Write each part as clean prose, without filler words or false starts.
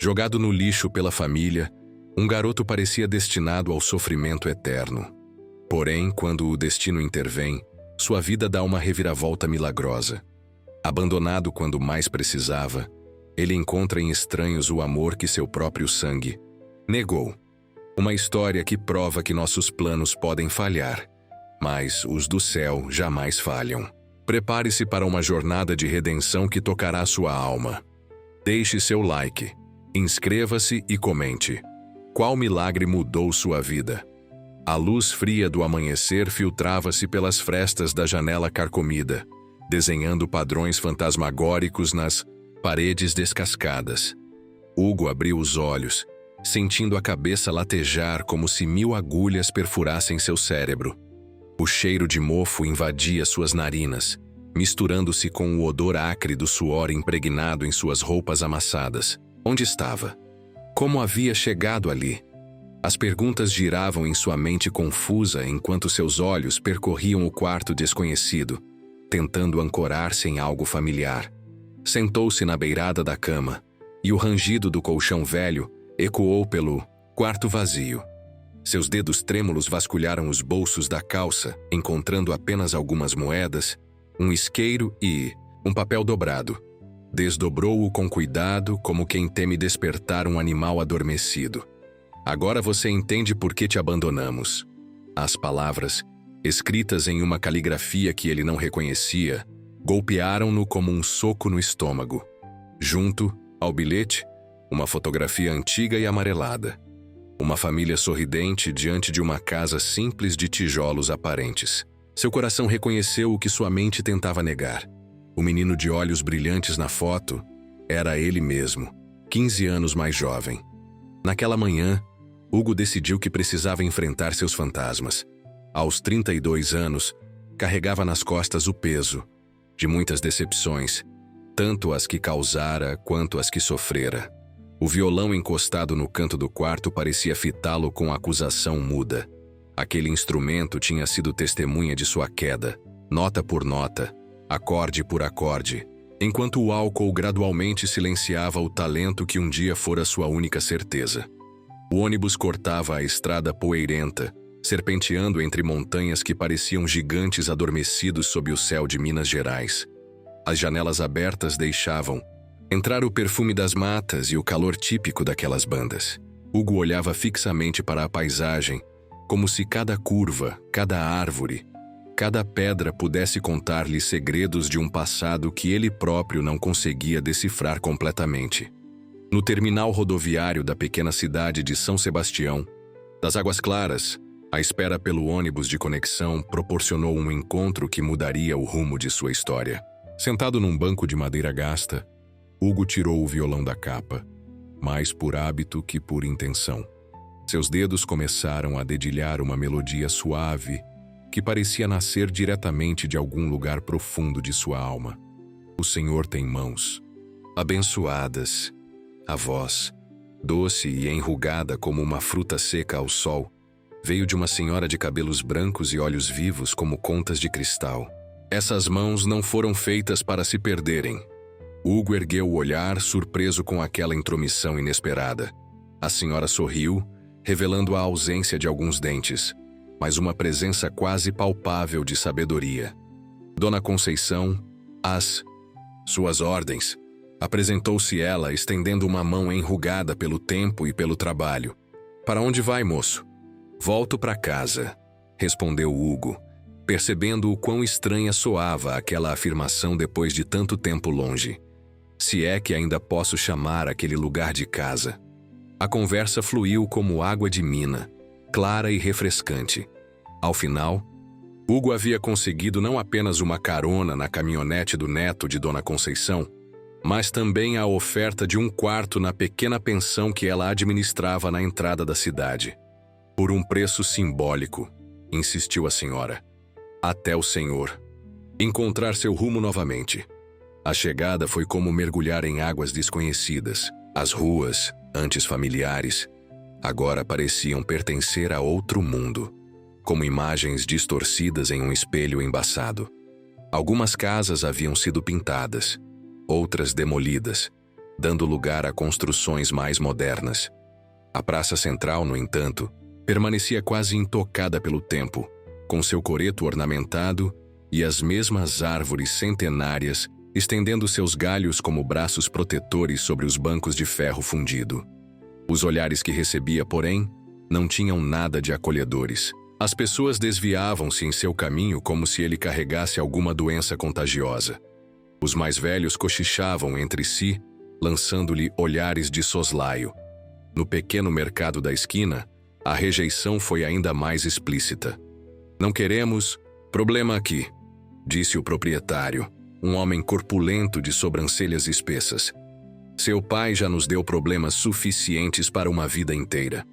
Jogado no lixo pela família, um garoto parecia destinado ao sofrimento eterno. Porém, quando o destino intervém, sua vida dá uma reviravolta milagrosa. Abandonado quando mais precisava, ele encontra em estranhos o amor que seu próprio sangue negou. Uma história que prova que nossos planos podem falhar, mas os do céu jamais falham. Prepare-se para uma jornada de redenção que tocará sua alma. Deixe seu like, inscreva-se e comente. Qual milagre mudou sua vida? A luz fria do amanhecer filtrava-se pelas frestas da janela carcomida, desenhando padrões fantasmagóricos nas paredes descascadas. Hugo abriu os olhos, sentindo a cabeça latejar como se 1000 agulhas perfurassem seu cérebro. O cheiro de mofo invadia suas narinas, misturando-se com o odor acre do suor impregnado em suas roupas amassadas. Onde estava? Como havia chegado ali? As perguntas giravam em sua mente confusa enquanto seus olhos percorriam o quarto desconhecido, tentando ancorar-se em algo familiar. Sentou-se na beirada da cama, e o rangido do colchão velho ecoou pelo quarto vazio. Seus dedos trêmulos vasculharam os bolsos da calça, encontrando apenas algumas moedas, um isqueiro e um papel dobrado. Desdobrou-o com cuidado, como quem teme despertar um animal adormecido. Agora você entende por que te abandonamos. As palavras, escritas em uma caligrafia que ele não reconhecia, golpearam-no como um soco no estômago. Junto ao bilhete, uma fotografia antiga e amarelada. Uma família sorridente diante de uma casa simples de tijolos aparentes. Seu coração reconheceu o que sua mente tentava negar. O menino de olhos brilhantes na foto era ele mesmo, 15 anos mais jovem. Naquela manhã, Hugo decidiu que precisava enfrentar seus fantasmas. Aos 32 anos, carregava nas costas o peso de muitas decepções, tanto as que causara quanto as que sofrera. O violão encostado no canto do quarto parecia fitá-lo com acusação muda. Aquele instrumento tinha sido testemunha de sua queda, nota por nota, acorde por acorde, enquanto o álcool gradualmente silenciava o talento que um dia fora sua única certeza. O ônibus cortava a estrada poeirenta, serpenteando entre montanhas que pareciam gigantes adormecidos sob o céu de Minas Gerais. As janelas abertas deixavam entrar o perfume das matas e o calor típico daquelas bandas. Hugo olhava fixamente para a paisagem, como se cada curva, cada árvore, cada pedra pudesse contar-lhe segredos de um passado que ele próprio não conseguia decifrar completamente. No terminal rodoviário da pequena cidade de São Sebastião, das Águas Claras, a espera pelo ônibus de conexão proporcionou um encontro que mudaria o rumo de sua história. Sentado num banco de madeira gasta, Hugo tirou o violão da capa, mais por hábito que por intenção. Seus dedos começaram a dedilhar uma melodia suave que parecia nascer diretamente de algum lugar profundo de sua alma. O Senhor tem mãos abençoadas. A voz, doce e enrugada como uma fruta seca ao sol, veio de uma senhora de cabelos brancos e olhos vivos como contas de cristal. Essas mãos não foram feitas para se perderem. Hugo ergueu o olhar, surpreso com aquela intromissão inesperada. A senhora sorriu, revelando a ausência de alguns dentes, mas uma presença quase palpável de sabedoria. Dona Conceição, às suas ordens, apresentou-se ela, estendendo uma mão enrugada pelo tempo e pelo trabalho. Para onde vai, moço? Volto para casa, respondeu Hugo, percebendo o quão estranha soava aquela afirmação depois de tanto tempo longe. Se é que ainda posso chamar aquele lugar de casa. A conversa fluiu como água de mina, clara e refrescante. Ao final, Hugo havia conseguido não apenas uma carona na caminhonete do neto de Dona Conceição, mas também a oferta de um quarto na pequena pensão que ela administrava na entrada da cidade. Por um preço simbólico, insistiu a senhora. Até o senhor encontrar seu rumo novamente. A chegada foi como mergulhar em águas desconhecidas. As ruas, antes familiares, agora pareciam pertencer a outro mundo, como imagens distorcidas em um espelho embaçado. Algumas casas haviam sido pintadas, outras demolidas, dando lugar a construções mais modernas. A praça central, no entanto, permanecia quase intocada pelo tempo, com seu coreto ornamentado e as mesmas árvores centenárias estendendo seus galhos como braços protetores sobre os bancos de ferro fundido. Os olhares que recebia, porém, não tinham nada de acolhedores. As pessoas desviavam-se em seu caminho como se ele carregasse alguma doença contagiosa. Os mais velhos cochichavam entre si, lançando-lhe olhares de soslaio. No pequeno mercado da esquina, a rejeição foi ainda mais explícita. "Não queremos problema aqui", disse o proprietário, um homem corpulento de sobrancelhas espessas. "Seu pai já nos deu problemas suficientes para uma vida inteira."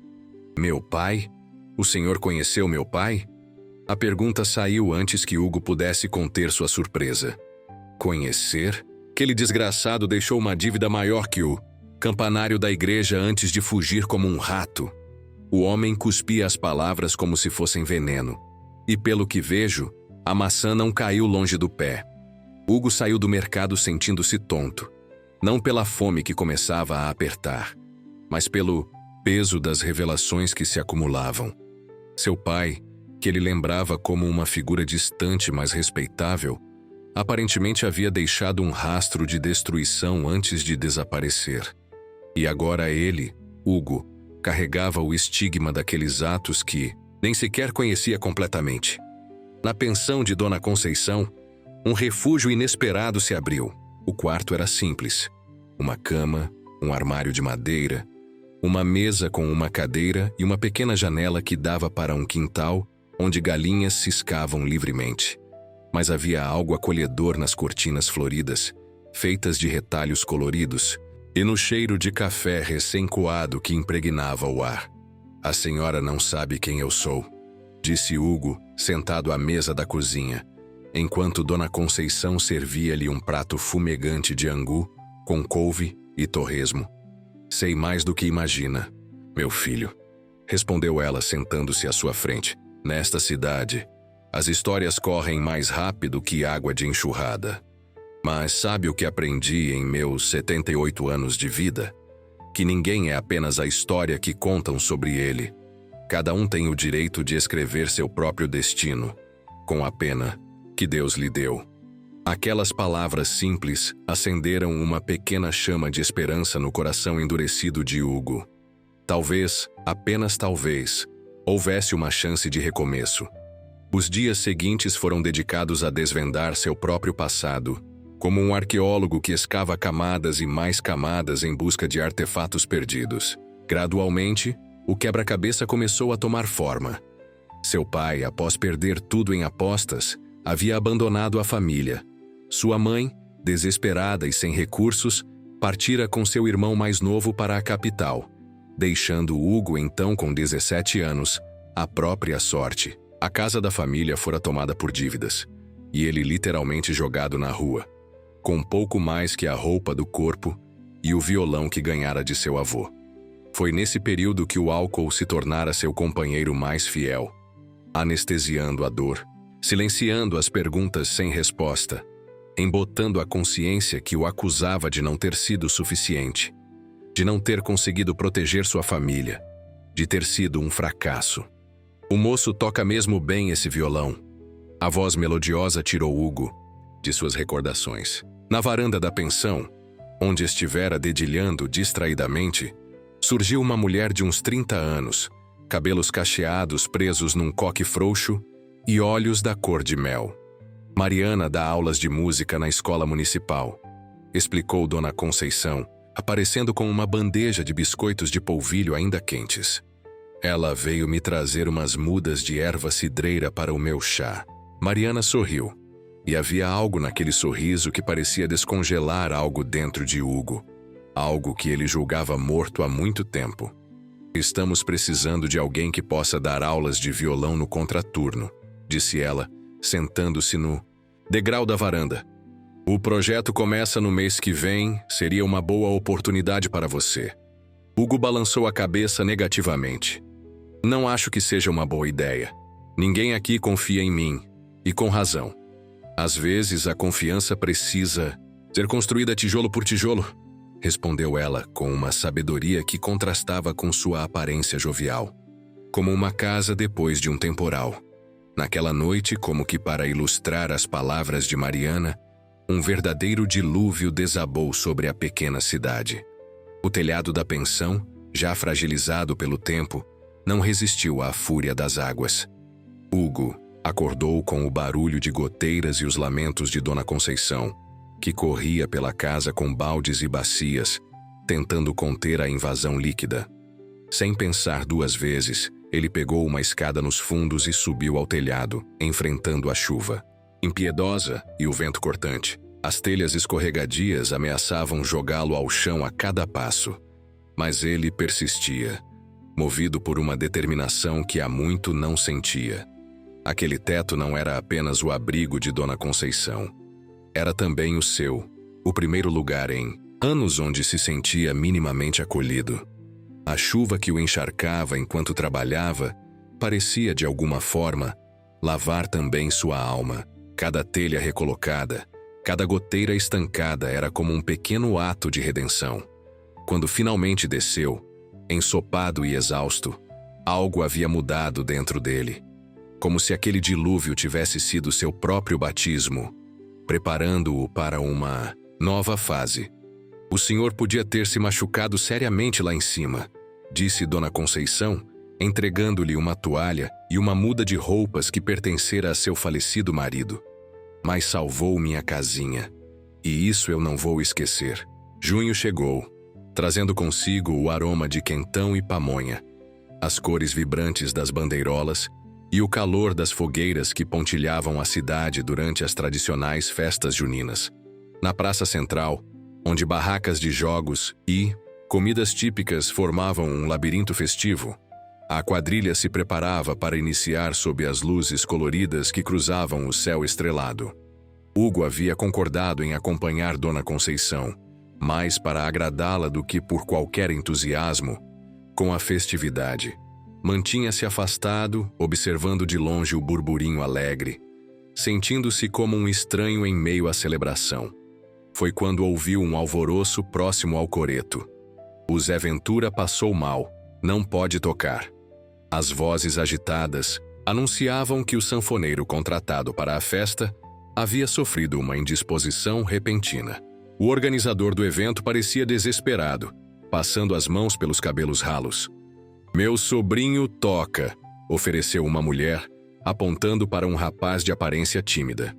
"Meu pai? O senhor conheceu meu pai?" A pergunta saiu antes que Hugo pudesse conter sua surpresa. Conhecer? Aquele desgraçado deixou uma dívida maior que o campanário da igreja antes de fugir como um rato. O homem cuspia as palavras como se fossem veneno. E pelo que vejo, a maçã não caiu longe do pé. Hugo saiu do mercado sentindo-se tonto. Não pela fome que começava a apertar, mas pelo peso das revelações que se acumulavam. Seu pai, que ele lembrava como uma figura distante mas respeitável, aparentemente havia deixado um rastro de destruição antes de desaparecer. E agora ele, Hugo, carregava o estigma daqueles atos que nem sequer conhecia completamente. Na pensão de Dona Conceição, um refúgio inesperado se abriu. O quarto era simples. Uma cama, um armário de madeira, uma mesa com uma cadeira e uma pequena janela que dava para um quintal onde galinhas ciscavam livremente. Mas havia algo acolhedor nas cortinas floridas, feitas de retalhos coloridos, e no cheiro de café recém-coado que impregnava o ar. "A senhora não sabe quem eu sou", disse Hugo, sentado à mesa da cozinha, enquanto Dona Conceição servia-lhe um prato fumegante de angu, com couve e torresmo. "Sei mais do que imagina, meu filho", respondeu ela sentando-se à sua frente. "Nesta cidade, as histórias correm mais rápido que água de enxurrada. Mas sabe o que aprendi em meus 78 anos de vida? Que ninguém é apenas a história que contam sobre ele. Cada um tem o direito de escrever seu próprio destino, com a pena que Deus lhe deu." Aquelas palavras simples acenderam uma pequena chama de esperança no coração endurecido de Hugo. Talvez, apenas talvez, houvesse uma chance de recomeço. Os dias seguintes foram dedicados a desvendar seu próprio passado, como um arqueólogo que escava camadas e mais camadas em busca de artefatos perdidos. Gradualmente, o quebra-cabeça começou a tomar forma. Seu pai, após perder tudo em apostas, havia abandonado a família. Sua mãe, desesperada e sem recursos, partira com seu irmão mais novo para a capital, deixando Hugo então com 17 anos, à própria sorte. A casa da família fora tomada por dívidas, e ele literalmente jogado na rua, com pouco mais que a roupa do corpo e o violão que ganhara de seu avô. Foi nesse período que o álcool se tornara seu companheiro mais fiel, anestesiando a dor, silenciando as perguntas sem resposta, embotando a consciência que o acusava de não ter sido suficiente, de não ter conseguido proteger sua família, de ter sido um fracasso. "O moço toca mesmo bem esse violão." A voz melodiosa tirou Hugo de suas recordações. Na varanda da pensão, onde estivera dedilhando distraidamente, surgiu uma mulher de uns 30 anos, cabelos cacheados presos num coque frouxo e olhos da cor de mel. "Mariana dá aulas de música na escola municipal", explicou Dona Conceição, aparecendo com uma bandeja de biscoitos de polvilho ainda quentes. "Ela veio me trazer umas mudas de erva cidreira para o meu chá." Mariana sorriu, e havia algo naquele sorriso que parecia descongelar algo dentro de Hugo, algo que ele julgava morto há muito tempo. "Estamos precisando de alguém que possa dar aulas de violão no contraturno", disse ela, sentando-se no degrau da varanda. "O projeto começa no mês que vem, seria uma boa oportunidade para você." Hugo balançou a cabeça negativamente. "Não acho que seja uma boa ideia. Ninguém aqui confia em mim, e com razão. Às vezes a confiança precisa ser construída tijolo por tijolo." respondeu ela com uma sabedoria que contrastava com sua aparência jovial. Como uma casa depois de um temporal. Naquela noite, como que para ilustrar as palavras de Mariana, um verdadeiro dilúvio desabou sobre a pequena cidade. O telhado da pensão, já fragilizado pelo tempo, não resistiu à fúria das águas. Hugo acordou com o barulho de goteiras e os lamentos de Dona Conceição, que corria pela casa com baldes e bacias, tentando conter a invasão líquida. Sem pensar duas vezes, ele pegou uma escada nos fundos e subiu ao telhado, enfrentando a chuva. Impiedosa e o vento cortante, as telhas escorregadias ameaçavam jogá-lo ao chão a cada passo. Mas ele persistia, movido por uma determinação que há muito não sentia. Aquele teto não era apenas o abrigo de Dona Conceição. Era também o seu, o primeiro lugar em anos onde se sentia minimamente acolhido. A chuva que o encharcava enquanto trabalhava parecia, de alguma forma, lavar também sua alma. Cada telha recolocada, cada goteira estancada era como um pequeno ato de redenção. Quando finalmente desceu, ensopado e exausto, algo havia mudado dentro dele. Como se aquele dilúvio tivesse sido seu próprio batismo, preparando-o para uma nova fase. O senhor podia ter se machucado seriamente lá em cima, disse Dona Conceição, entregando-lhe uma toalha e uma muda de roupas que pertencera a seu falecido marido. Mas salvou minha casinha, e isso eu não vou esquecer. Junho chegou, trazendo consigo o aroma de quentão e pamonha, as cores vibrantes das bandeirolas e o calor das fogueiras que pontilhavam a cidade durante as tradicionais festas juninas. Na praça central, onde barracas de jogos e comidas típicas formavam um labirinto festivo, a quadrilha se preparava para iniciar sob as luzes coloridas que cruzavam o céu estrelado. Hugo havia concordado em acompanhar Dona Conceição, mais para agradá-la do que por qualquer entusiasmo com a festividade. Mantinha-se afastado, observando de longe o burburinho alegre, sentindo-se como um estranho em meio à celebração. Foi quando ouviu um alvoroço próximo ao coreto. O Zé Ventura passou mal, não pode tocar. As vozes agitadas anunciavam que o sanfoneiro contratado para a festa havia sofrido uma indisposição repentina. O organizador do evento parecia desesperado, passando as mãos pelos cabelos ralos. "Meu sobrinho toca", ofereceu uma mulher, apontando para um rapaz de aparência tímida.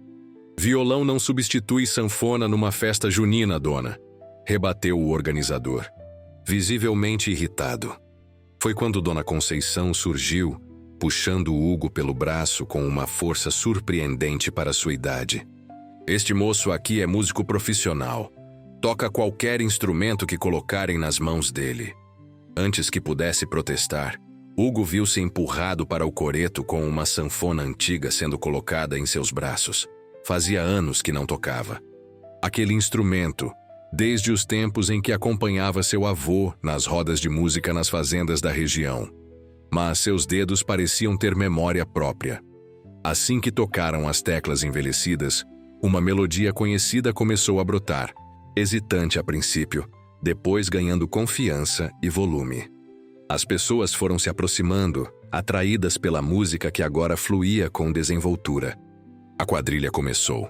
"Violão não substitui sanfona numa festa junina, dona", rebateu o organizador, visivelmente irritado. Foi quando Dona Conceição surgiu, puxando Hugo pelo braço com uma força surpreendente para sua idade. "Este moço aqui é músico profissional. Toca qualquer instrumento que colocarem nas mãos dele." Antes que pudesse protestar, Hugo viu-se empurrado para o coreto com uma sanfona antiga sendo colocada em seus braços. Fazia anos que não tocava. Aquele instrumento, desde os tempos em que acompanhava seu avô nas rodas de música nas fazendas da região. Mas seus dedos pareciam ter memória própria. Assim que tocaram as teclas envelhecidas, uma melodia conhecida começou a brotar, hesitante a princípio, depois ganhando confiança e volume. As pessoas foram se aproximando, atraídas pela música que agora fluía com desenvoltura. A quadrilha começou.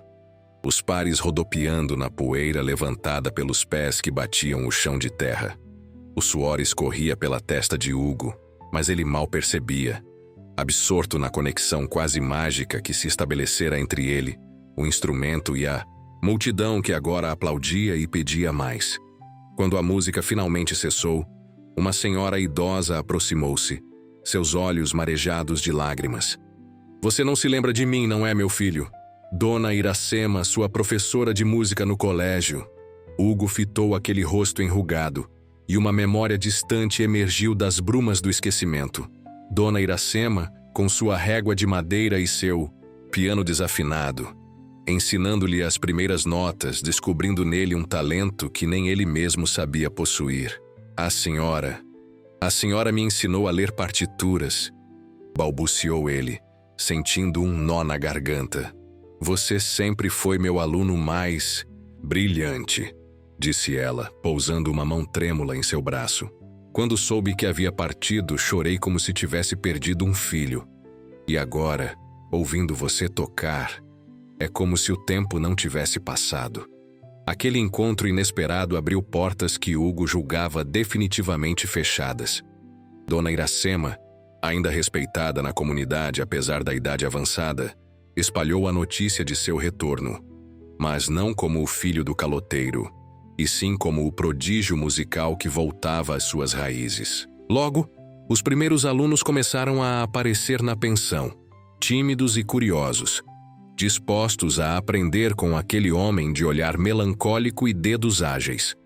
Os pares rodopiando na poeira levantada pelos pés que batiam o chão de terra. O suor escorria pela testa de Hugo, mas ele mal percebia, absorto na conexão quase mágica que se estabelecera entre ele, o instrumento e a multidão que agora aplaudia e pedia mais. Quando a música finalmente cessou, uma senhora idosa aproximou-se, seus olhos marejados de lágrimas. "Você não se lembra de mim, não é, meu filho? Dona Iracema, sua professora de música no colégio." Hugo fitou aquele rosto enrugado, e uma memória distante emergiu das brumas do esquecimento. Dona Iracema, com sua régua de madeira e seu piano desafinado, ensinando-lhe as primeiras notas, descobrindo nele um talento que nem ele mesmo sabia possuir. A senhora me ensinou a ler partituras", balbuciou ele, sentindo um nó na garganta. "Você sempre foi meu aluno mais brilhante." disse ela, pousando uma mão trêmula em seu braço. Quando soube que havia partido, chorei como se tivesse perdido um filho. E agora, ouvindo você tocar, é como se o tempo não tivesse passado. Aquele encontro inesperado abriu portas que Hugo julgava definitivamente fechadas. Dona Iracema, ainda respeitada na comunidade apesar da idade avançada, espalhou a notícia de seu retorno, mas não como o filho do caloteiro, e sim como o prodígio musical que voltava às suas raízes. Logo, os primeiros alunos começaram a aparecer na pensão, tímidos e curiosos, dispostos a aprender com aquele homem de olhar melancólico e dedos ágeis.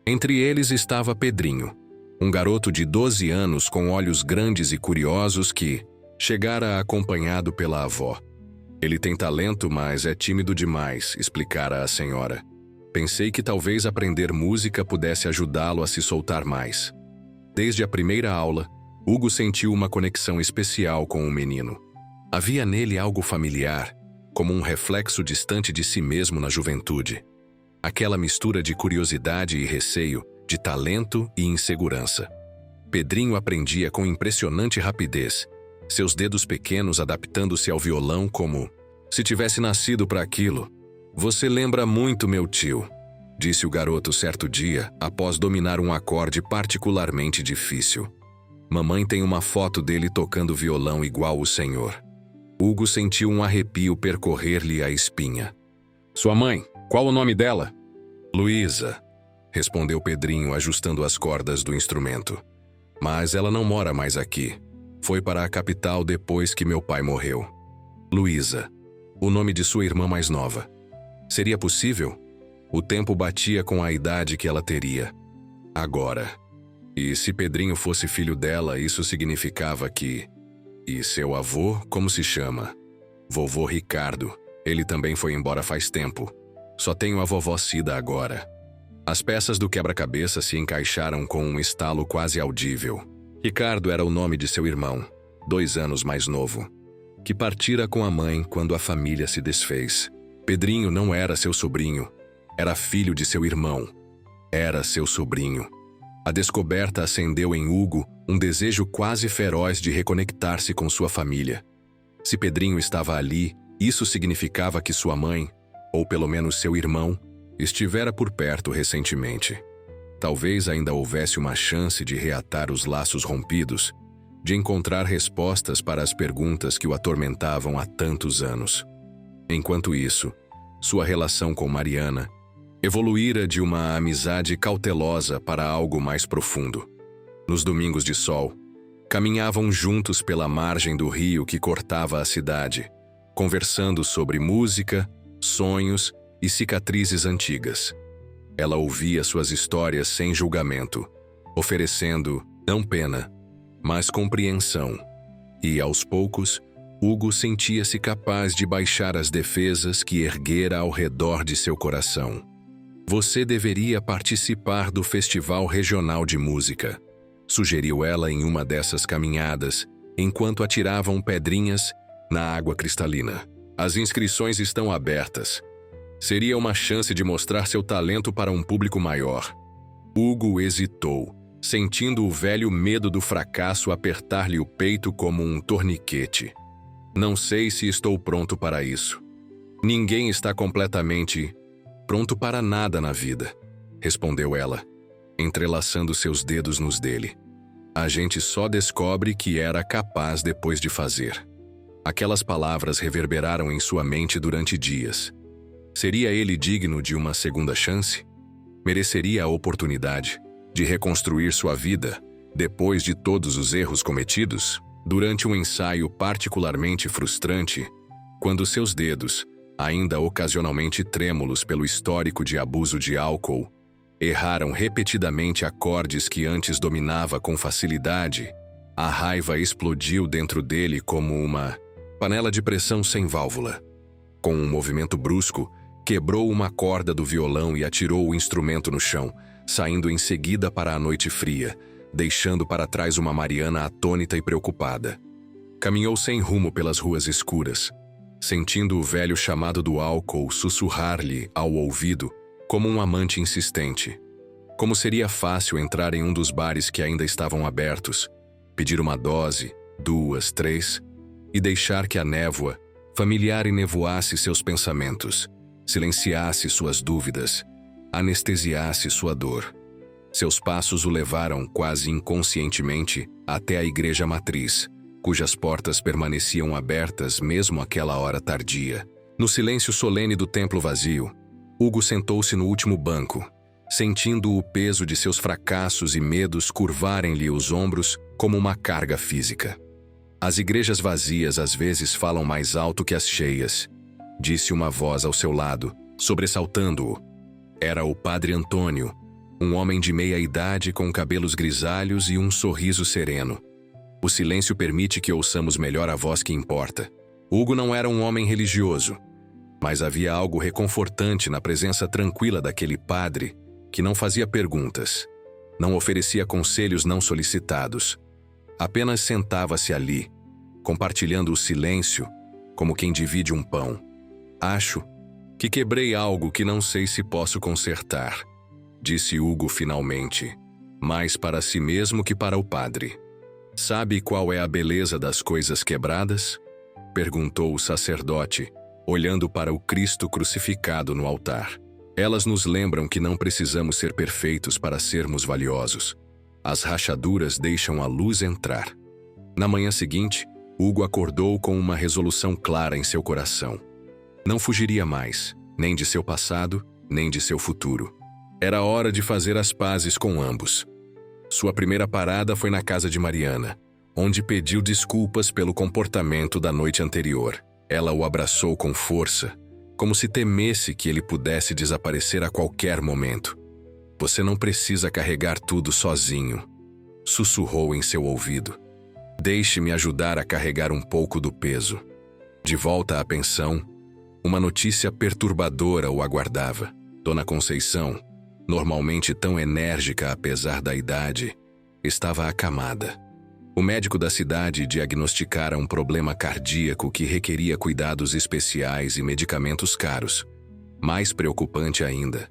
Entre eles estava Pedrinho, um garoto de 12 anos com olhos grandes e curiosos que chegara acompanhado pela avó. Ele tem talento, mas é tímido demais, explicara a senhora. Pensei que talvez aprender música pudesse ajudá-lo a se soltar mais. Desde a primeira aula, Hugo sentiu uma conexão especial com o menino. Havia nele algo familiar, como um reflexo distante de si mesmo na juventude. Aquela mistura de curiosidade e receio, de talento e insegurança. Pedrinho aprendia com impressionante rapidez, seus dedos pequenos adaptando-se ao violão como se tivesse nascido para aquilo. Você lembra muito meu tio, disse o garoto certo dia, após dominar um acorde particularmente difícil. Mamãe tem uma foto dele tocando violão igual o senhor. Hugo sentiu um arrepio percorrer-lhe a espinha. Sua mãe, qual o nome dela? Luísa, respondeu Pedrinho ajustando as cordas do instrumento. Mas ela não mora mais aqui. Foi para a capital depois que meu pai morreu. Luísa, o nome de sua irmã mais nova. Seria possível? O tempo batia com a idade que ela teria. Agora. E se Pedrinho fosse filho dela, isso significava que... E seu avô, como se chama? Vovô Ricardo. Ele também foi embora faz tempo. Só tenho a vovó Cida agora. As peças do quebra-cabeça se encaixaram com um estalo quase audível. Ricardo era o nome de seu irmão, 2 anos mais novo, que partira com a mãe quando a família se desfez. Pedrinho não era seu sobrinho, era filho de seu irmão. Era seu sobrinho. A descoberta acendeu em Hugo um desejo quase feroz de reconectar-se com sua família. Se Pedrinho estava ali, isso significava que sua mãe, ou pelo menos seu irmão, estivera por perto recentemente. Talvez ainda houvesse uma chance de reatar os laços rompidos, de encontrar respostas para as perguntas que o atormentavam há tantos anos. Enquanto isso, sua relação com Mariana evoluíra de uma amizade cautelosa para algo mais profundo. Nos domingos de sol, caminhavam juntos pela margem do rio que cortava a cidade, conversando sobre música, sonhos e cicatrizes antigas. Ela ouvia suas histórias sem julgamento, oferecendo, não pena, mas compreensão. E, aos poucos, Hugo sentia-se capaz de baixar as defesas que erguera ao redor de seu coração. Você deveria participar do Festival Regional de Música, sugeriu ela em uma dessas caminhadas, enquanto atiravam pedrinhas na água cristalina. As inscrições estão abertas. Seria uma chance de mostrar seu talento para um público maior. Hugo hesitou, sentindo o velho medo do fracasso apertar-lhe o peito como um torniquete. Não sei se estou pronto para isso. Ninguém está completamente pronto para nada na vida, respondeu ela, entrelaçando seus dedos nos dele. A gente só descobre que era capaz depois de fazer. Aquelas palavras reverberaram em sua mente durante dias. Seria ele digno de uma segunda chance? Mereceria a oportunidade de reconstruir sua vida depois de todos os erros cometidos? Durante um ensaio particularmente frustrante, quando seus dedos, ainda ocasionalmente trêmulos pelo histórico de abuso de álcool, erraram repetidamente acordes que antes dominava com facilidade, a raiva explodiu dentro dele como uma panela de pressão sem válvula. Com um movimento brusco, quebrou uma corda do violão e atirou o instrumento no chão, saindo em seguida para a noite fria, deixando para trás uma Mariana atônita e preocupada. Caminhou sem rumo pelas ruas escuras, sentindo o velho chamado do álcool sussurrar-lhe ao ouvido como um amante insistente. Como seria fácil entrar em um dos bares que ainda estavam abertos, pedir uma dose, 2, 3, e deixar que a névoa, familiar, enevoasse seus pensamentos, silenciasse suas dúvidas, anestesiasse sua dor. Seus passos o levaram, quase inconscientemente, até a igreja matriz, cujas portas permaneciam abertas mesmo àquela hora tardia. No silêncio solene do templo vazio, Hugo sentou-se no último banco, sentindo o peso de seus fracassos e medos curvarem-lhe os ombros como uma carga física. As igrejas vazias às vezes falam mais alto que as cheias, disse uma voz ao seu lado, sobressaltando-o. Era o Padre Antônio, um homem de meia idade com cabelos grisalhos e um sorriso sereno. O silêncio permite que ouçamos melhor a voz que importa. Hugo não era um homem religioso, mas havia algo reconfortante na presença tranquila daquele padre que não fazia perguntas, não oferecia conselhos não solicitados. Apenas sentava-se ali, compartilhando o silêncio, como quem divide um pão. Acho que quebrei algo que não sei se posso consertar, disse Hugo finalmente, mais para si mesmo que para o padre. Sabe qual é a beleza das coisas quebradas? Perguntou o sacerdote, olhando para o Cristo crucificado no altar. Elas nos lembram que não precisamos ser perfeitos para sermos valiosos. As rachaduras deixam a luz entrar. Na manhã seguinte, Hugo acordou com uma resolução clara em seu coração. Não fugiria mais, nem de seu passado, nem de seu futuro. Era hora de fazer as pazes com ambos. Sua primeira parada foi na casa de Mariana, onde pediu desculpas pelo comportamento da noite anterior. Ela o abraçou com força, como se temesse que ele pudesse desaparecer a qualquer momento. Você não precisa carregar tudo sozinho, sussurrou em seu ouvido. Deixe-me ajudar a carregar um pouco do peso. De volta à pensão, uma notícia perturbadora o aguardava. Dona Conceição, normalmente tão enérgica apesar da idade, estava acamada. O médico da cidade diagnosticara um problema cardíaco que requeria cuidados especiais e medicamentos caros. Mais preocupante ainda,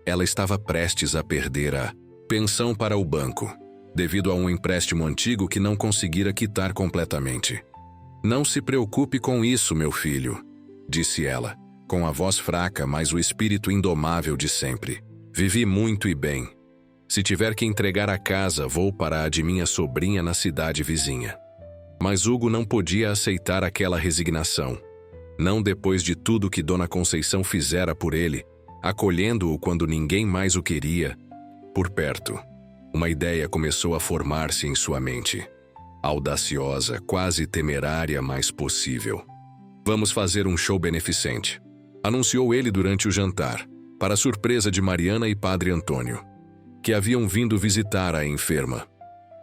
ela estava prestes a perder a pensão para o banco, devido a um empréstimo antigo que não conseguira quitar completamente. Não se preocupe com isso, meu filho, disse ela, com a voz fraca, mas o espírito indomável de sempre. Vivi muito e bem. Se tiver que entregar a casa, vou para a de minha sobrinha na cidade vizinha. Mas Hugo não podia aceitar aquela resignação. Não depois de tudo que Dona Conceição fizera por ele, acolhendo-o quando ninguém mais o queria. Por perto, uma ideia começou a formar-se em sua mente. Audaciosa, quase temerária, mas possível. Vamos fazer um show beneficente, anunciou ele durante o jantar, para surpresa de Mariana e Padre Antônio, que haviam vindo visitar a enferma.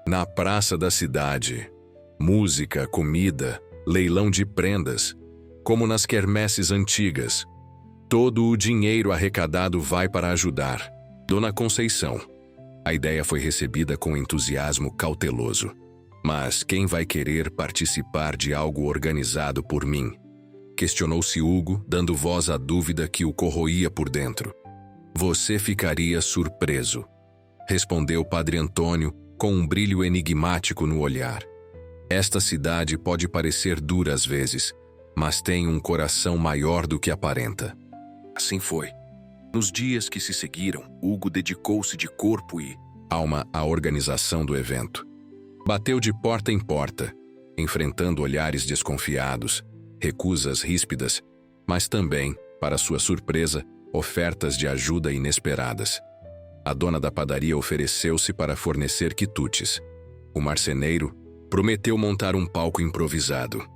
Na praça da cidade, música, comida, leilão de prendas, como nas quermesses antigas. Todo o dinheiro arrecadado vai para ajudar Dona Conceição. A ideia foi recebida com entusiasmo cauteloso. Mas quem vai querer participar de algo organizado por mim? Questionou-se Hugo, dando voz à dúvida que o corroía por dentro. Você ficaria surpreso, respondeu Padre Antônio com um brilho enigmático no olhar. Esta cidade pode parecer dura às vezes, mas tem um coração maior do que aparenta. Assim foi. Nos dias que se seguiram, Hugo dedicou-se de corpo e alma à organização do evento. Bateu de porta em porta, enfrentando olhares desconfiados, recusas ríspidas, mas também, para sua surpresa, ofertas de ajuda inesperadas. A dona da padaria ofereceu-se para fornecer quitutes. O marceneiro prometeu montar um palco improvisado.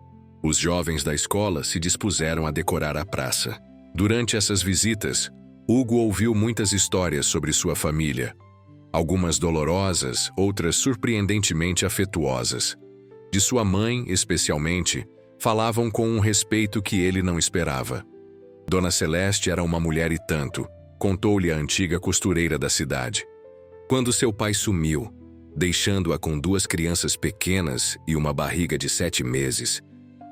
Os jovens da escola se dispuseram a decorar a praça. Durante essas visitas, Hugo ouviu muitas histórias sobre sua família. Algumas dolorosas, outras surpreendentemente afetuosas. De sua mãe, especialmente, falavam com um respeito que ele não esperava. Dona Celeste era uma mulher e tanto, contou-lhe a antiga costureira da cidade. Quando seu pai sumiu, deixando-a com 2 crianças pequenas e uma barriga de 7 meses,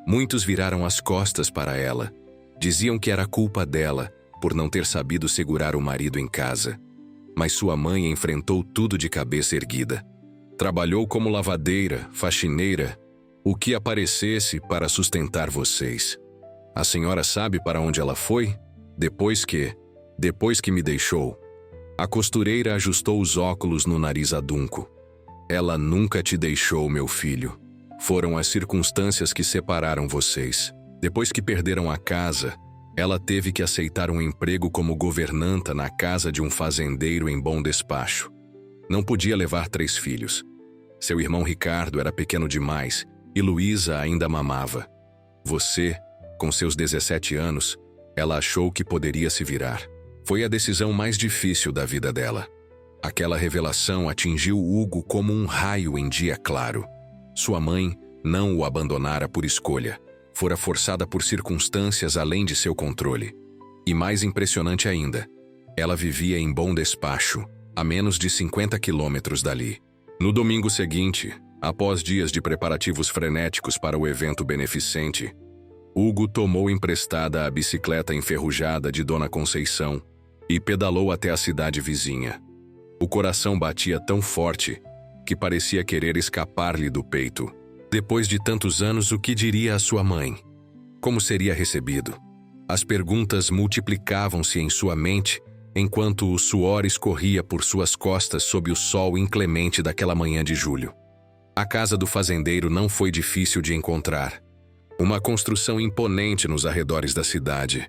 muitos viraram as costas para ela. Diziam que era culpa dela, por não ter sabido segurar o marido em casa. Mas sua mãe enfrentou tudo de cabeça erguida. Trabalhou como lavadeira, faxineira, o que aparecesse para sustentar vocês. A senhora sabe para onde ela foi? Depois que me deixou. A costureira ajustou os óculos no nariz adunco. Ela nunca te deixou, meu filho. Foram as circunstâncias que separaram vocês. Depois que perderam a casa, ela teve que aceitar um emprego como governanta na casa de um fazendeiro em Bom Despacho. Não podia levar 3 filhos. Seu irmão Ricardo era pequeno demais e Luísa ainda mamava. Você, com seus 17 anos, ela achou que poderia se virar. Foi a decisão mais difícil da vida dela. Aquela revelação atingiu Hugo como um raio em dia claro. Sua mãe não o abandonara por escolha. Fora forçada por circunstâncias além de seu controle. E mais impressionante ainda, ela vivia em Bom Despacho, a menos de 50 quilômetros dali. No domingo seguinte, após dias de preparativos frenéticos para o evento beneficente, Hugo tomou emprestada a bicicleta enferrujada de Dona Conceição e pedalou até a cidade vizinha. O coração batia tão forte que parecia querer escapar-lhe do peito. Depois de tantos anos, o que diria a sua mãe? Como seria recebido? As perguntas multiplicavam-se em sua mente enquanto o suor escorria por suas costas sob o sol inclemente daquela manhã de julho. A casa do fazendeiro não foi difícil de encontrar. Uma construção imponente nos arredores da cidade,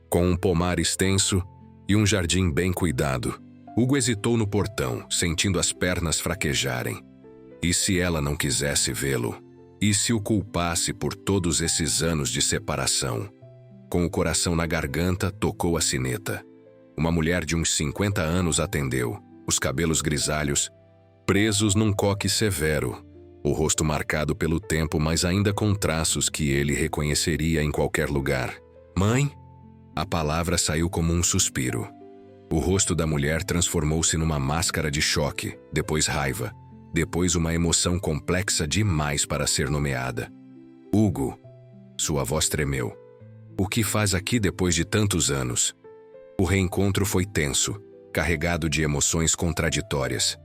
com um pomar extenso e um jardim bem cuidado. Hugo hesitou no portão, sentindo as pernas fraquejarem. E se ela não quisesse vê-lo? E se o culpasse por todos esses anos de separação? Com o coração na garganta, tocou a sineta. Uma mulher de uns 50 anos atendeu, os cabelos grisalhos, presos num coque severo, o rosto marcado pelo tempo, mas ainda com traços que ele reconheceria em qualquer lugar. Mãe? A palavra saiu como um suspiro. O rosto da mulher transformou-se numa máscara de choque, depois raiva, depois uma emoção complexa demais para ser nomeada. Hugo. Sua voz tremeu. O que faz aqui depois de tantos anos? O reencontro foi tenso, carregado de emoções contraditórias.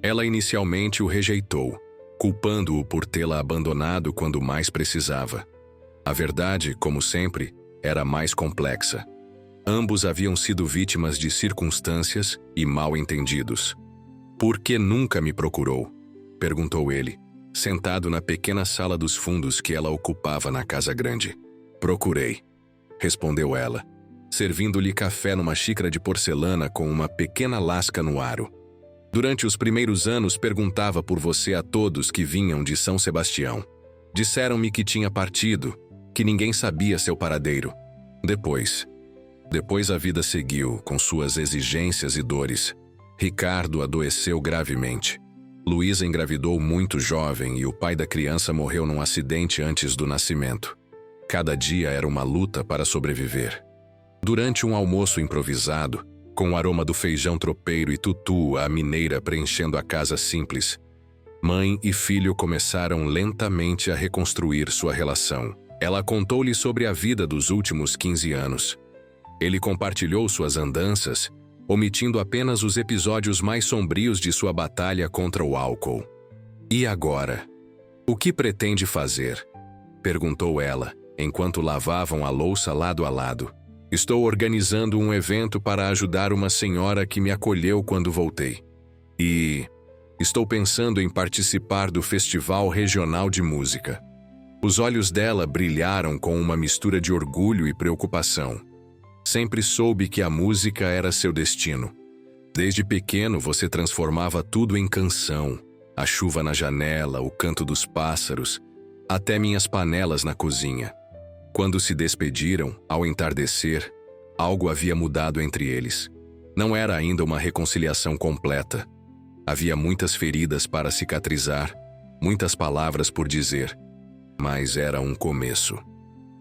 Ela inicialmente o rejeitou, culpando-o por tê-la abandonado quando mais precisava. A verdade, como sempre, era mais complexa. Ambos haviam sido vítimas de circunstâncias e mal-entendidos. Por que nunca me procurou? Perguntou ele, sentado na pequena sala dos fundos que ela ocupava na casa grande. Procurei, respondeu ela, servindo-lhe café numa xícara de porcelana com uma pequena lasca no aro. Durante os primeiros anos perguntava por você a todos que vinham de São Sebastião. Disseram-me que tinha partido, que ninguém sabia seu paradeiro. Depois a vida seguiu, com suas exigências e dores. Ricardo adoeceu gravemente. Luísa engravidou muito jovem e o pai da criança morreu num acidente antes do nascimento. Cada dia era uma luta para sobreviver. Durante um almoço improvisado, com o aroma do feijão tropeiro e tutu à mineira preenchendo a casa simples, mãe e filho começaram lentamente a reconstruir sua relação. Ela contou-lhe sobre a vida dos últimos 15 anos. Ele compartilhou suas andanças, omitindo apenas os episódios mais sombrios de sua batalha contra o álcool. E agora? O que pretende fazer? Perguntou ela, enquanto lavavam a louça lado a lado. Estou organizando um evento para ajudar uma senhora que me acolheu quando voltei. E estou pensando em participar do Festival Regional de Música. Os olhos dela brilharam com uma mistura de orgulho e preocupação. Sempre soube que a música era seu destino. Desde pequeno você transformava tudo em canção. A chuva na janela, o canto dos pássaros, até minhas panelas na cozinha. Quando se despediram, ao entardecer, algo havia mudado entre eles. Não era ainda uma reconciliação completa. Havia muitas feridas para cicatrizar, muitas palavras por dizer. Mas era um começo.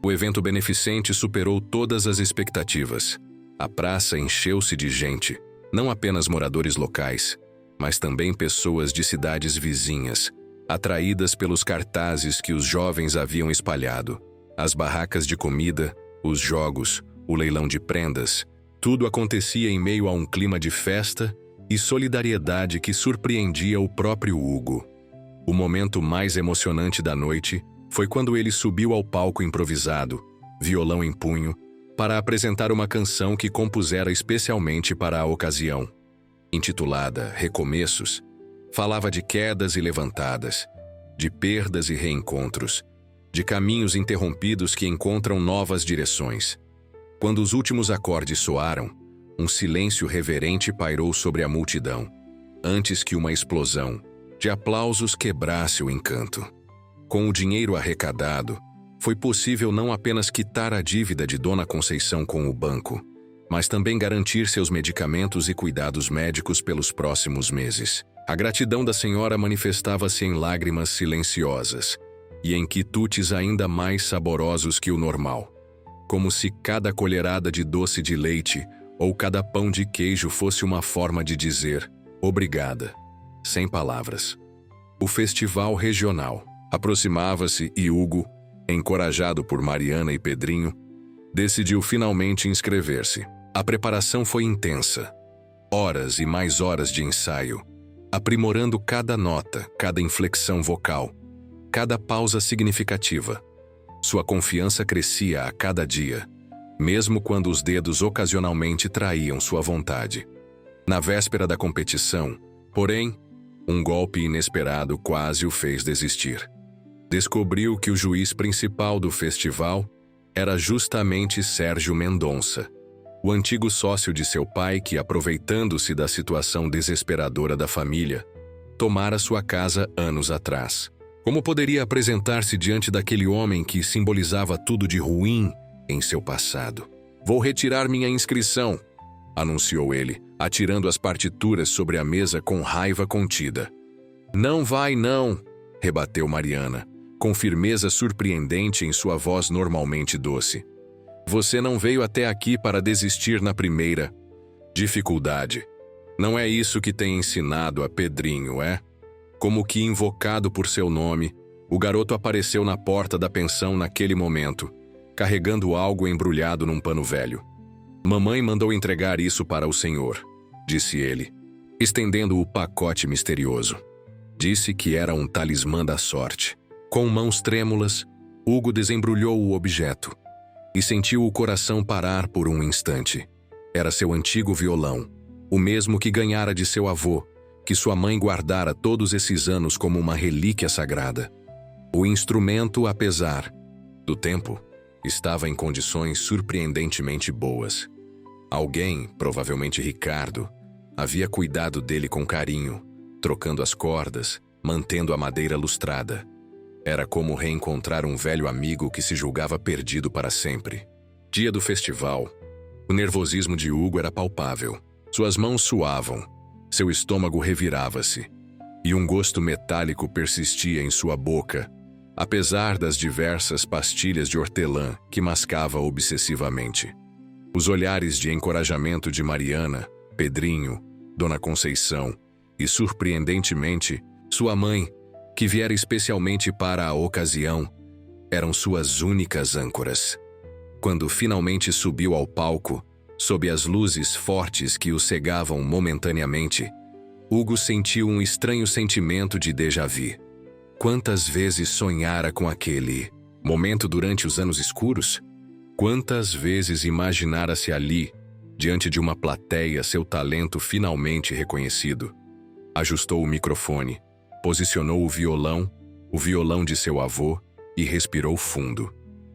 O evento beneficente superou todas as expectativas. A praça encheu-se de gente, não apenas moradores locais, mas também pessoas de cidades vizinhas, atraídas pelos cartazes que os jovens haviam espalhado. As barracas de comida, os jogos, o leilão de prendas, Tudo acontecia em meio a um clima de festa e solidariedade que surpreendia o próprio Hugo. O momento mais emocionante da noite foi quando ele subiu ao palco improvisado, violão em punho, para apresentar uma canção que compusera especialmente para a ocasião. Intitulada Recomeços, falava de quedas e levantadas, de perdas e reencontros, de caminhos interrompidos que encontram novas direções. Quando os últimos acordes soaram, um silêncio reverente pairou sobre a multidão, antes que uma explosão de aplausos quebrasse o encanto. Com o dinheiro arrecadado, foi possível não apenas quitar a dívida de Dona Conceição com o banco, mas também garantir seus medicamentos e cuidados médicos pelos próximos meses. A gratidão da senhora manifestava-se em lágrimas silenciosas e em quitutes ainda mais saborosos que o normal, como se cada colherada de doce de leite ou cada pão de queijo fosse uma forma de dizer obrigada, sem palavras. O festival regional aproximava-se e Hugo, encorajado por Mariana e Pedrinho, decidiu finalmente inscrever-se. A preparação foi intensa. Horas e mais horas de ensaio, aprimorando cada nota, cada inflexão vocal, cada pausa significativa. Sua confiança crescia a cada dia, mesmo quando os dedos ocasionalmente traíam sua vontade. Na véspera da competição, porém, um golpe inesperado quase o fez desistir. Descobriu que o juiz principal do festival era justamente Sérgio Mendonça, o antigo sócio de seu pai que, aproveitando-se da situação desesperadora da família, tomara sua casa anos atrás. Como poderia apresentar-se diante daquele homem que simbolizava tudo de ruim em seu passado? "Vou retirar minha inscrição", anunciou ele, atirando as partituras sobre a mesa com raiva contida. "Não vai, não", rebateu Mariana, com firmeza surpreendente em sua voz normalmente doce. "Você não veio até aqui para desistir na primeira dificuldade. Não é isso que tem ensinado a Pedrinho, é?" Como que invocado por seu nome, o garoto apareceu na porta da pensão naquele momento, carregando algo embrulhado num pano velho. "Mamãe mandou entregar isso para o senhor", disse ele, estendendo o pacote misterioso. Disse que era um talismã da sorte. Com mãos trêmulas, Hugo desembrulhou o objeto e sentiu o coração parar por um instante. Era seu antigo violão, o mesmo que ganhara de seu avô, que sua mãe guardara todos esses anos como uma relíquia sagrada. O instrumento, apesar do tempo, estava em condições surpreendentemente boas. Alguém, provavelmente Ricardo, havia cuidado dele com carinho, trocando as cordas, mantendo a madeira lustrada. Era como reencontrar um velho amigo que se julgava perdido para sempre. Dia do festival, o nervosismo de Hugo era palpável. Suas mãos suavam, seu estômago revirava-se, e um gosto metálico persistia em sua boca, apesar das diversas pastilhas de hortelã que mascava obsessivamente. Os olhares de encorajamento de Mariana, Pedrinho, Dona Conceição e, surpreendentemente, sua mãe, que viera especialmente para a ocasião, eram suas únicas âncoras. Quando finalmente subiu ao palco, sob as luzes fortes que o cegavam momentaneamente, Hugo sentiu um estranho sentimento de déjà-vu. Quantas vezes sonhara com aquele momento durante os anos escuros? Quantas vezes imaginara-se ali, diante de uma plateia, seu talento finalmente reconhecido? Ajustou o microfone, posicionou o violão de seu avô, e respirou fundo.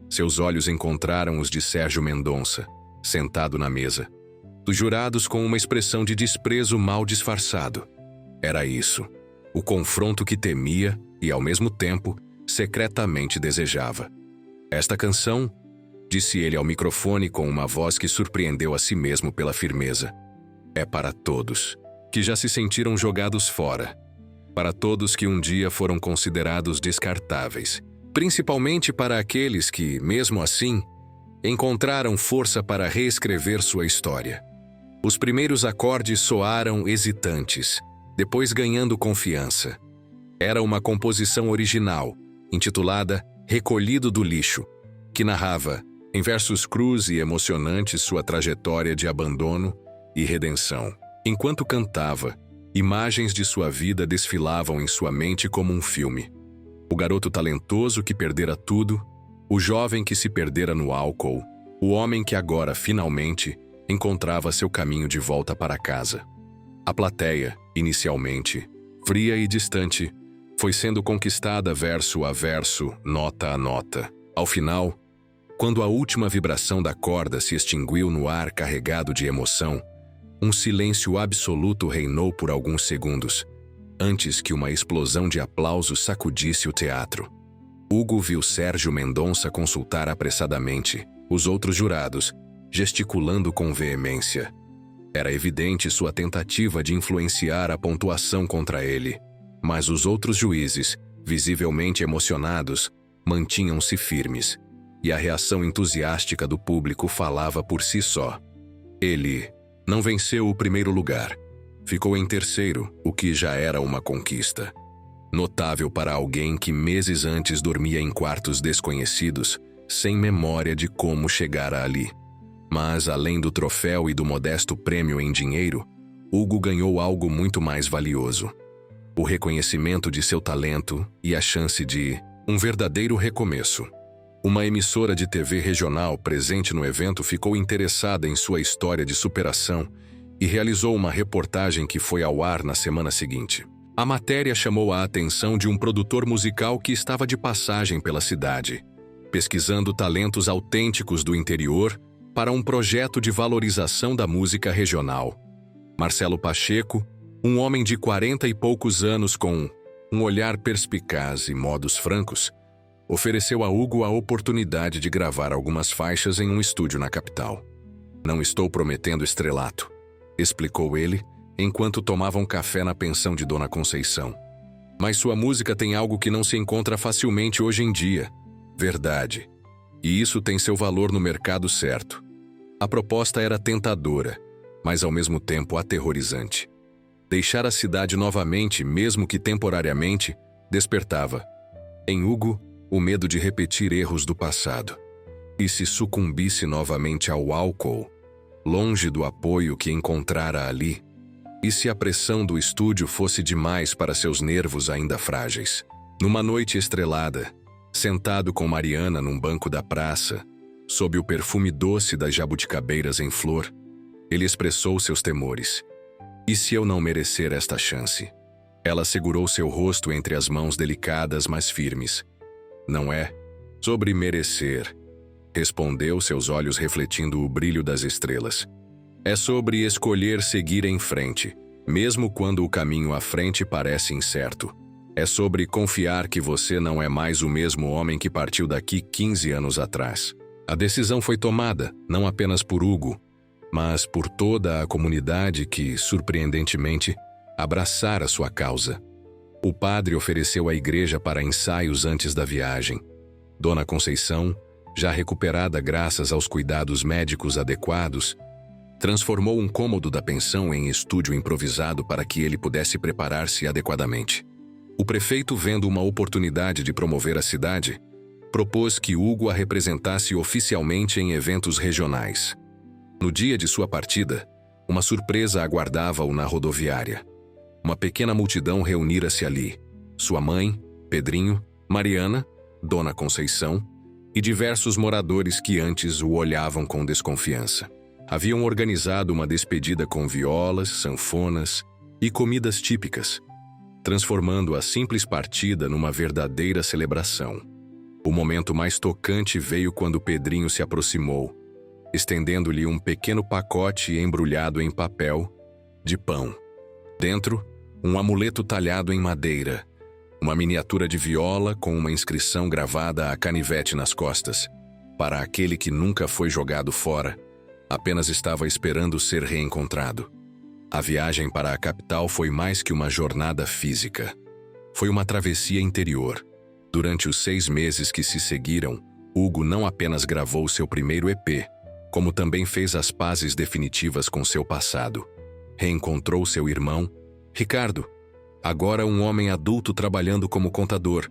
Seus olhos encontraram os de Sérgio Mendonça, sentado na mesa. Dos jurados com uma expressão de desprezo mal disfarçado. Era isso, o confronto que temia e, ao mesmo tempo, secretamente desejava. "Esta canção", disse ele ao microfone com uma voz que surpreendeu a si mesmo pela firmeza, "é para todos que já se sentiram jogados fora, para todos que um dia foram considerados descartáveis, principalmente para aqueles que, mesmo assim, encontraram força para reescrever sua história." Os primeiros acordes soaram hesitantes, depois ganhando confiança. Era uma composição original, intitulada Recolhido do Lixo, que narrava Em versos crus e emocionantes, sua trajetória de abandono e redenção. Enquanto cantava, imagens de sua vida desfilavam em sua mente como um filme. O garoto talentoso que perdera tudo, o jovem que se perdera no álcool, o homem que agora, finalmente, encontrava seu caminho de volta para casa. A plateia, inicialmente, fria e distante, foi sendo conquistada verso a verso, nota a nota. Ao final, quando a última vibração da corda se extinguiu no ar carregado de emoção, um silêncio absoluto reinou por alguns segundos, antes que uma explosão de aplausos sacudisse o teatro. Hugo viu Sérgio Mendonça consultar apressadamente os outros jurados, gesticulando com veemência. Era evidente sua tentativa de influenciar a pontuação contra ele, mas os outros juízes, visivelmente emocionados, mantinham-se firmes, e a reação entusiástica do público falava por si só. Ele não venceu o primeiro lugar. Ficou em terceiro, o que já era uma conquista. Notável para alguém que meses antes dormia em quartos desconhecidos, sem memória de como chegara ali. Mas, além do troféu e do modesto prêmio em dinheiro, Hugo ganhou algo muito mais valioso: o reconhecimento de seu talento e a chance de um verdadeiro recomeço. Uma emissora de TV regional presente no evento ficou interessada em sua história de superação e realizou uma reportagem que foi ao ar na semana seguinte. A matéria chamou a atenção de um produtor musical que estava de passagem pela cidade, pesquisando talentos autênticos do interior para um projeto de valorização da música regional. Marcelo Pacheco, um homem de 40 e poucos anos com um olhar perspicaz e modos francos, ofereceu a Hugo a oportunidade de gravar algumas faixas em um estúdio na capital. "Não estou prometendo estrelato", explicou ele, enquanto tomavam café na pensão de Dona Conceição. "Mas sua música tem algo que não se encontra facilmente hoje em dia: verdade. E isso tem seu valor no mercado certo." A proposta era tentadora, mas ao mesmo tempo aterrorizante. Deixar a cidade novamente, mesmo que temporariamente, despertava em Hugo o medo de repetir erros do passado. E se sucumbisse novamente ao álcool, longe do apoio que encontrara ali? E se a pressão do estúdio fosse demais para seus nervos ainda frágeis? Numa noite estrelada, sentado com Mariana num banco da praça, sob o perfume doce das jabuticabeiras em flor, ele expressou seus temores. "E se eu não merecer esta chance?" Ela segurou seu rosto entre as mãos delicadas, mas firmes. "Não é sobre merecer", respondeu, seus olhos refletindo o brilho das estrelas. "É sobre escolher seguir em frente, mesmo quando o caminho à frente parece incerto. É sobre confiar que você não é mais o mesmo homem que partiu daqui 15 anos atrás." A decisão foi tomada, não apenas por Hugo, mas por toda a comunidade que, surpreendentemente, abraçara sua causa. O padre ofereceu a igreja para ensaios antes da viagem. Dona Conceição, já recuperada graças aos cuidados médicos adequados, transformou um cômodo da pensão em estúdio improvisado para que ele pudesse preparar-se adequadamente. O prefeito, vendo uma oportunidade de promover a cidade, propôs que Hugo a representasse oficialmente em eventos regionais. No dia de sua partida, uma surpresa aguardava-o na rodoviária. Uma pequena multidão reunira-se ali: sua mãe, Pedrinho, Mariana, Dona Conceição e diversos moradores que antes o olhavam com desconfiança. Haviam organizado uma despedida com violas, sanfonas e comidas típicas, transformando a simples partida numa verdadeira celebração. O momento mais tocante veio quando Pedrinho se aproximou, estendendo-lhe um pequeno pacote embrulhado em papel de pão. Dentro, um amuleto talhado em madeira, uma miniatura de viola com uma inscrição gravada a canivete nas costas. Para aquele que nunca foi jogado fora, apenas estava esperando ser reencontrado. A viagem para a capital foi mais que uma jornada física. Foi uma travessia interior. Durante os 6 meses que se seguiram, Hugo não apenas gravou seu primeiro EP, como também fez as pazes definitivas com seu passado. Reencontrou seu irmão, Ricardo, agora um homem adulto trabalhando como contador,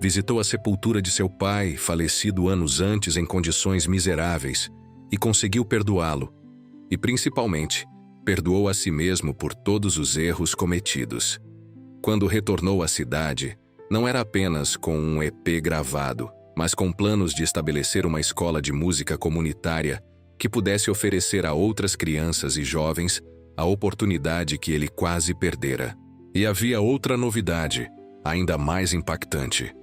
Visitou a sepultura de seu pai, falecido anos antes em condições miseráveis, e conseguiu perdoá-lo. E, principalmente, perdoou a si mesmo por todos os erros cometidos. Quando retornou à cidade, não era apenas com um EP gravado, mas com planos de estabelecer uma escola de música comunitária que pudesse oferecer a outras crianças e jovens a oportunidade que ele quase perdera. E havia outra novidade, ainda mais impactante.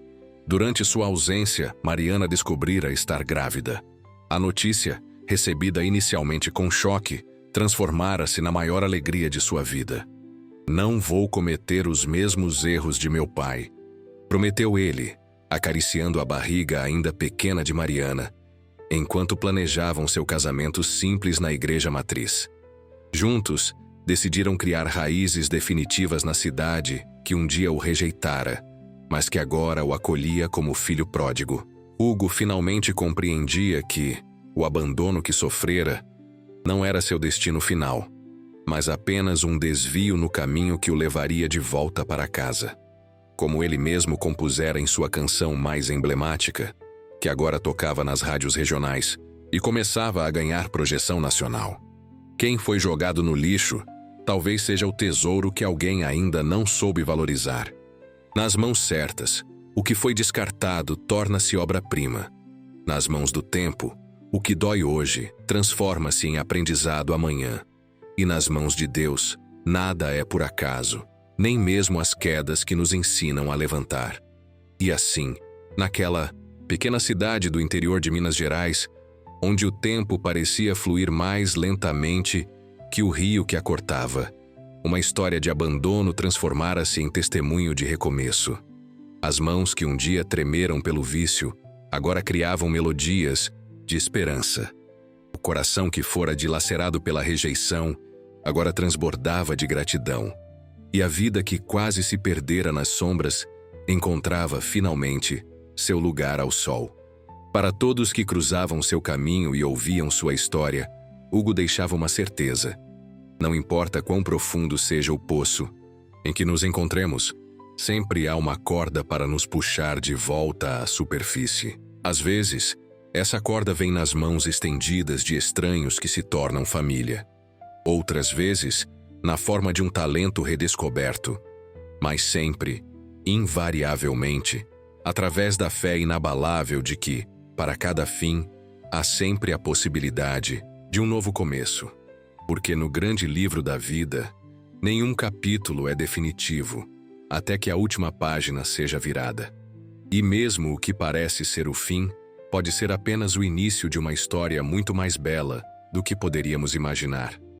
Durante sua ausência, Mariana descobrira estar grávida. A notícia, recebida inicialmente com choque, transformara-se na maior alegria de sua vida. "Não vou cometer os mesmos erros de meu pai", prometeu ele, acariciando a barriga ainda pequena de Mariana, enquanto planejavam seu casamento simples na igreja matriz. Juntos, decidiram criar raízes definitivas na cidade que um dia o rejeitara, mas que agora o acolhia como filho pródigo. Hugo finalmente compreendia que o abandono que sofrera não era seu destino final, mas apenas um desvio no caminho que o levaria de volta para casa. Como ele mesmo compusera em sua canção mais emblemática, que agora tocava nas rádios regionais e começava a ganhar projeção nacional. Quem foi jogado no lixo talvez seja o tesouro que alguém ainda não soube valorizar. Nas mãos certas, o que foi descartado torna-se obra-prima. Nas mãos do tempo, o que dói hoje transforma-se em aprendizado amanhã. E nas mãos de Deus, nada é por acaso, nem mesmo as quedas que nos ensinam a levantar. E assim, naquela pequena cidade do interior de Minas Gerais, onde o tempo parecia fluir mais lentamente que o rio que a cortava, uma história de abandono transformara-se em testemunho de recomeço. As mãos que um dia tremeram pelo vício, agora criavam melodias de esperança. O coração que fora dilacerado pela rejeição, agora transbordava de gratidão. E a vida que quase se perdera nas sombras, encontrava, finalmente, seu lugar ao sol. Para todos que cruzavam seu caminho e ouviam sua história, Hugo deixava uma certeza. Não importa quão profundo seja o poço em que nos encontremos, sempre há uma corda para nos puxar de volta à superfície. Às vezes, essa corda vem nas mãos estendidas de estranhos que se tornam família. Outras vezes, na forma de um talento redescoberto. Mas sempre, invariavelmente, através da fé inabalável de que, para cada fim, há sempre a possibilidade de um novo começo. Porque no grande livro da vida, nenhum capítulo é definitivo, até que a última página seja virada. E mesmo o que parece ser o fim, pode ser apenas o início de uma história muito mais bela do que poderíamos imaginar.